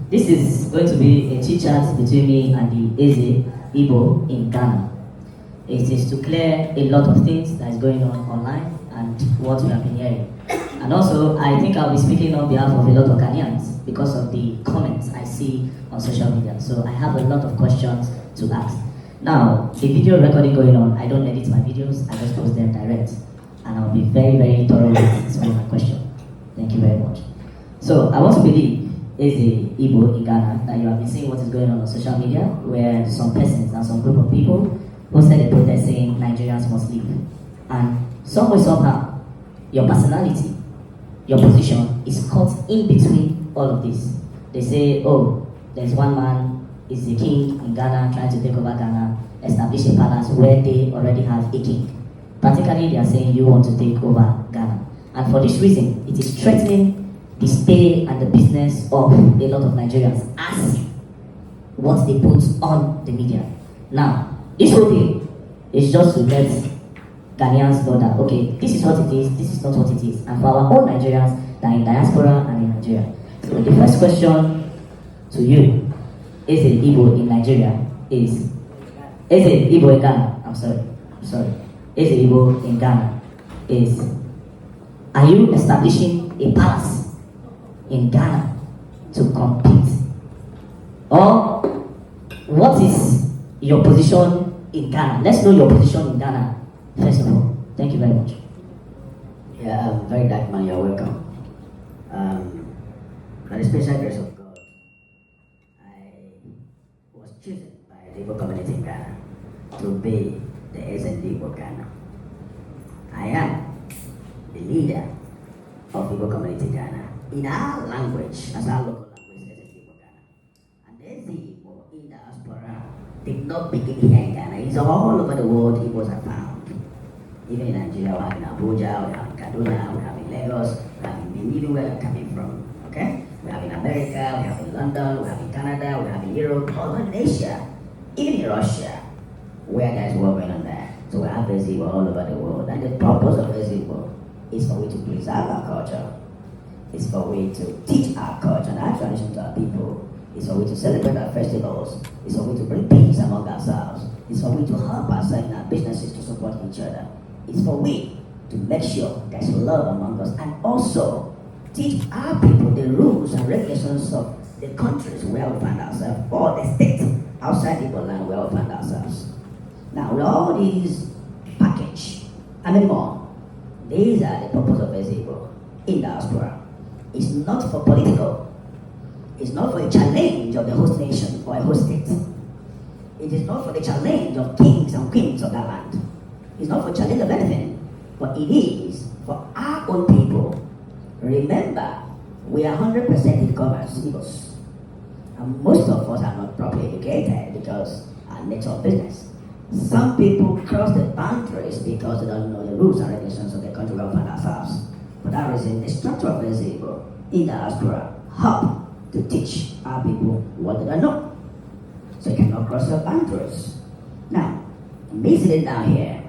This is going to be a chit chat between me and the Eze Igbo in Ghana. It is to clear a lot of things that is going on online and what we have been hearing. And also, I think I'll be speaking on behalf of a lot of Ghanaians because of the comments I see on social media. So I have a lot of questions to ask. Now, the video recording going on, I don't edit my videos, I just post them direct. And I'll be very, very thorough with answering my question. Thank you very much. So I want to believe, as a Igbo in Ghana, that you have been seeing what is going on social media, where some persons and some group of people posted a protest saying Nigerians must leave. And some way, somehow, your personality, your position is caught in between all of this. They say, oh, there's one man, is the king in Ghana, trying to take over Ghana, establish a palace where they already have a king. Practically, they are saying you want to take over Ghana. And for this reason, it is threatening the stay and the business of a lot of Nigerians as what they put on the media. Now, this whole thing is just to let Ghanaians know that, okay, this is what it is, this is not what it is. And for our own Nigerians that are in diaspora and in Nigeria. So the first question to you, is it Igbo in Nigeria, is it Igbo in Ghana? I'm sorry. Is it Igbo in Ghana? Are you establishing a palace in Ghana to compete? Or what is your position in Ghana? Let's know your position in Ghana first of all. Thank you very much. Yeah, Verydarkman, you're welcome. By the special grace of God, I was chosen by the Igbo community in Ghana to be the SND of Ghana. I am the leader of Igbo community in Ghana. In our language, as our local language, as Igbo Ghana. And there's the Igbo in diaspora did not begin here in Ghana. It's all over the world Igbos are found. Even in Nigeria, we have in Abuja, we have in Kaduna, we have in Lagos, we have in Benin, where I'm coming from. Okay? We have in America, we have in London, we have in Canada, we have in Europe, all over Asia, even in Russia, where there's war going on there. So we have Igbo all over the world. And the purpose of Igbo is for we to preserve our culture. It's for we to teach our culture and our tradition to our people. It's for we to celebrate our festivals. It's for we to bring peace among ourselves. It's for we to help ourselves in our businesses to support each other. It's for we to make sure there's love among us and also teach our people the rules and regulations of the countries where we find ourselves or the state outside the land where we find ourselves. Now, with all these package and many more, these are the purpose of Igbo in diaspora. It's not for political. It's not for a challenge of the host nation or a host state. It is not for the challenge of kings and queens of that land. It's not for challenge of anything, but it is for our own people. Remember, we are 100% in commerce, Igbos. And most of us are not properly educated because our nature of business. Some people cross the boundaries because they don't know the rules and regulations of the country where we find ourselves. For that reason, the structure of the Igbo in diaspora help to teach our people what they don't know. So you cannot cross your boundaries. Now, me sitting down here,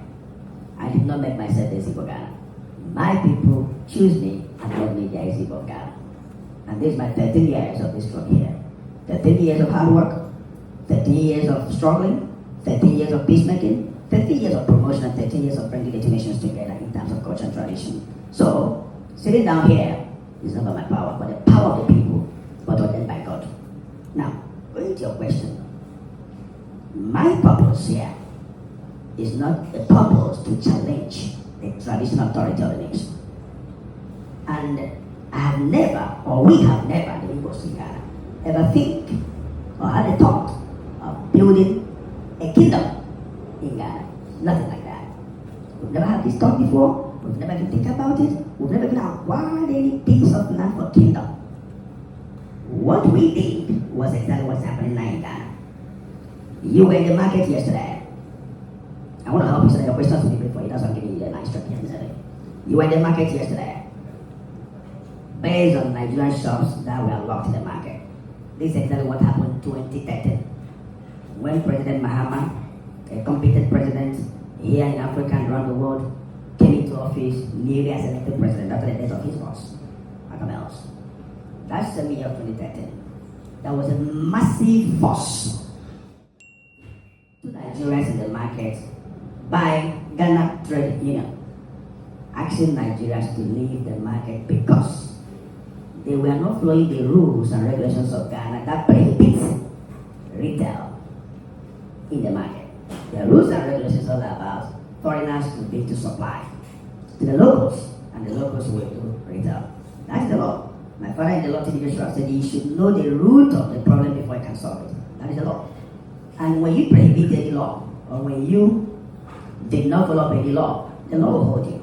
I did not make myself the Igbo Ghana. My people choose me and made me the Igbo Ghana. And this is my 13 years of this from here. 13 years of hard work, 13 years of struggling, 13 years of peacemaking, 13 years of promotion, and 13 years of bringing the two nations together in terms of culture and tradition. So, sitting down here is not by my power, but the power of the people, but ordained by God. Now, going to your question, my purpose here is not a purpose to challenge the traditional authority of the nation. And I have never, or we have never, the Igbos in Ghana, ever think or had a thought of building a kingdom in Ghana. Nothing like that. We've never had this thought before. We've never even think about it. We've never even acquired any piece of land for kingdom. What we did was exactly what's happening now in Ghana. You were in the market yesterday. I want to help you so that your questions will be brief for you. That's why I'm giving you a nice structure yesterday. You were in the market yesterday. Based on Nigerian shops that were locked in the market. This is exactly what happened in 2013. When President Mahama, a competent president here in Africa and around the world, came into office, newly as elected president after the death of his boss, Malcolm X. That's the year of 2013. there was a massive force to Nigerians in the market by Ghana Trade Union, asking Nigerians to leave the market because they were not following the rules and regulations of Ghana that prohibits retail in the market. The rules and regulations are all about foreigners to be to supply to the locals, and the locals will do retail. That's the law. My father in the law teaching said you should know the root of the problem before you can solve it. That is the law. And when you prohibit any law, or when you did not follow up any law, the law will hold you.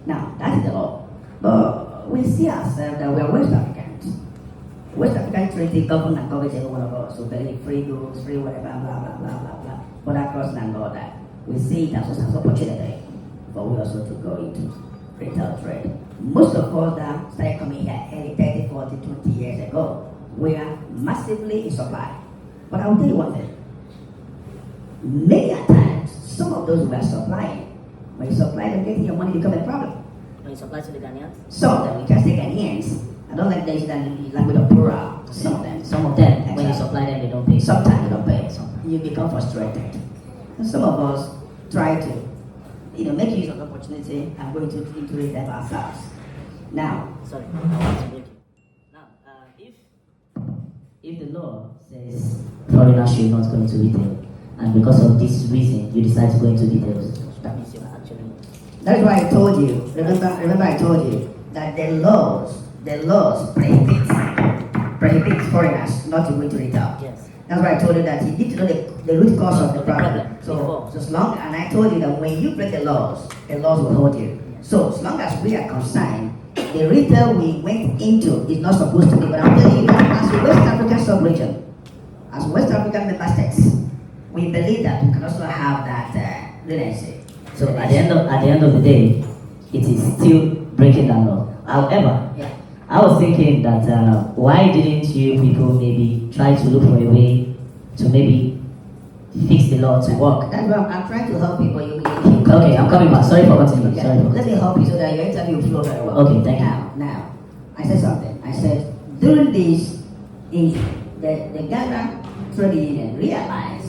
Now, that is the law. But we see ourselves that we are West Africans. West African treaty govern and covers every one of us. So believe free goods, free whatever, blah, blah, blah, blah, blah. But across and all that. We see it as an opportunity, but we also to go into retail trade. Most of us that started coming here 30, 40, 20 years ago, we are massively in supply. But I will tell you one thing. Many a times, some of those who are supplying, when you supply them, getting your money become a problem. When you supply to the Ghanaians? Some of them, we can say Ghanaians. I don't like this language of plural. Some of them. Some of them, when you supply them, they don't pay. Sometimes they don't pay. You become frustrated. And some of us try to, make use of the opportunity and go into it ourselves. Now, sorry, I want to break you. Now, if the law says foreigners should not go into retail, and because of this reason you decide to go into retail, that means you are actually. That's why I told you. Remember, I told you that the laws prohibit foreigners not to go into retail. Yes. That's why I told you that you need to know the root cause of the problem. So as long, and I told you that when you break the laws will hold you. So as long as we are concerned, the retail we went into is not supposed to be. But I'm telling you that as a West African sub-region, as West African member states, we believe that we can also have that relationship. So at the end of the day, it is still breaking that law. However, I was thinking that why didn't you people maybe try to look for a way to maybe fix the law to work? That's why I'm trying to help people. Okay, I'm coming back. Sorry for continuing. Okay. Let me help you so that your interview will flow very well. Okay, thank you. Now, I said something. I said during this, the Ghana Trade Union realized